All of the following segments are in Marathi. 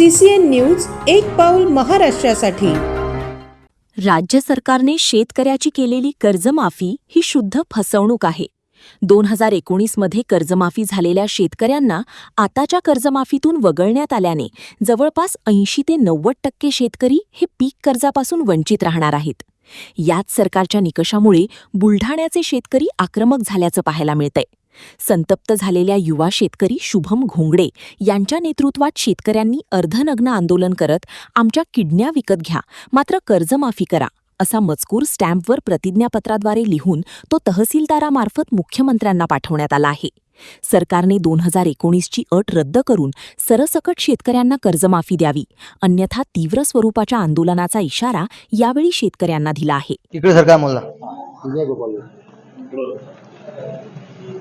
CCN न्यूज एक पाऊल महाराष्ट्रासाठी। राज्य सरकारने शेतकऱ्याची केलेली कर्जमाफी ही शुद्ध फसवणूक आहे। 2019 मध्ये कर्जमाफी झालेल्या शेतकऱ्यांना आताच्या कर्जमाफीतून वगळण्यात आल्याने जवळपास 80 ते 90% शेतकरी हे पीक कर्जापासून वंचित राहणार आहेत। याच सरकारच्या निकषामुळे बुलढाण्याचे शेतकरी आक्रमक झाल्याचं पाहायला मिळतंय। संतप्त झालेल्या युवा शेतकरी शुभम घोंगडे यांच्या नेतृत्वात शेतकऱ्यांनी अर्धनग्न आंदोलन करत आमच्या किडन्या विकत घ्या मात्र कर्जमाफी करा असा मजकूर स्टॅम्पवर प्रतिज्ञापत्राद्वारे लिहून तो तहसीलदारामार्फत मुख्यमंत्र्यांना पाठवण्यात आला आहे। सरकारने 2019ची अट रद्द करून सरसकट शेतकऱ्यांना कर्जमाफी द्यावी, अन्यथा तीव्र स्वरूपाच्या आंदोलनाचा इशारा यावेळी शेतकऱ्यांना दिला आहे। इकडे सरकार मोल्ला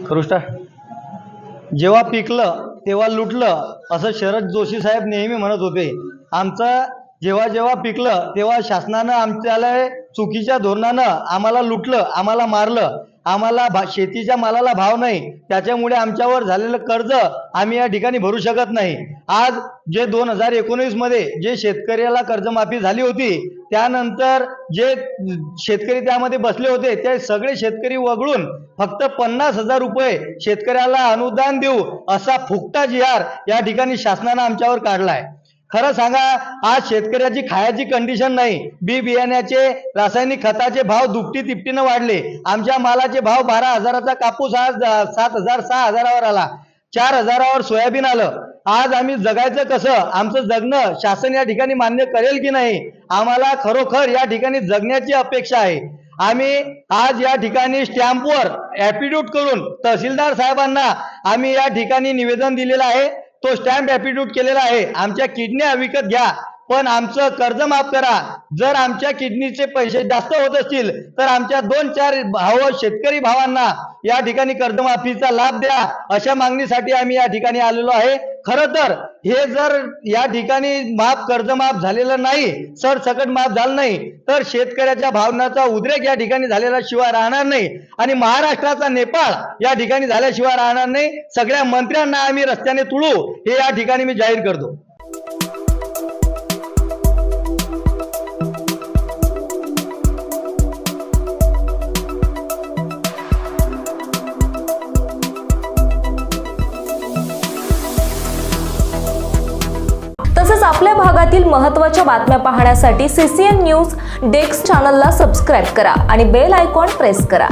खरुष्टा जेव्हा पिकलं तेव्हा लुटलं असं शरद जोशी साहेब नेहमी म्हणत होते। आमचं जेव्हा जेव्हा पिकलं तेव्हा शासनानं आमच्याला चुकीच्या धोरणानं आम्हाला लुटलं, आम्हाला मारलं, आम्हाला शेतीच्या मालाला भाव नाही, त्याच्यामुळे आमच्यावर झालेलं कर्ज आम्ही या ठिकाणी भरू शकत नाही। आज जे 2019 मध्ये जे शेतकऱ्याला कर्जमाफी झाली होती त्यानंतर जे शेतकरी त्यामध्ये बसले होते ते सगळे शेतकरी वगळून फक्त 50,000 रुपये शेतकऱ्याला अनुदान देऊ असा फुकटा जिहार या ठिकाणी शासनानं आमच्यावर काढलाय। खरं सांगा, आज शेतकऱ्याची खायची कंडिशन नाही। बियाण्याचे रासायनिक खताचे भाव दुपटी तिपटीनं वाढले। आमच्या मालाचे भाव 12,000चा कापूस आज 7,000 6,000वर आला, 4,000वर सोयाबीन आलं। आज आम्ही जगायचं कसं? आमचं जगणं शासन या ठिकाणी मान्य करेल की नाही? आम्हाला खरोखर या ठिकाणी जगण्याची अपेक्षा आहे। आम्ही आज या ठिकाणी स्टॅम्पवर ॲफिडेव्हिट करून तहसीलदार साहेबांना आम्ही या ठिकाणी निवेदन दिलेलं आहे। तो स्टॅम्प ॲफिडेव्हिट केलेला आहे। आमच्या किडन्या विकत घ्या पण आमचं कर्ज माफ करा। जर आमच्या किडनीचे पैसे जास्त होत असतील तर आमच्या 2-4 शेतकरी भावांना या ठिकाणी कर्जमाफीचा लाभ द्या अशा मागणीसाठी आम्ही या ठिकाणी आलेलो आहे। खरं तर हे जर या ठिकाणी कर्ज माफ झालेलं नाही, सरसकट माफ झालं नाही तर शेतकऱ्याच्या भावनाचा उद्रेक या ठिकाणी झालेला शिवाय राहणार नाही आणि महाराष्ट्राचा नेपाळ या ठिकाणी झाल्याशिवाय राहणार नाही। सगळ्या मंत्र्यांना आम्ही रस्त्याने तुळू हे या ठिकाणी मी जाहीर करतो। तसंच आपल्या भागातील महत्त्वाच्या बातम्या पाहण्यासाठी CCN न्यूज डेस्क चॅनलला सबस्क्राइब करा आणि बेल आयकॉन प्रेस करा।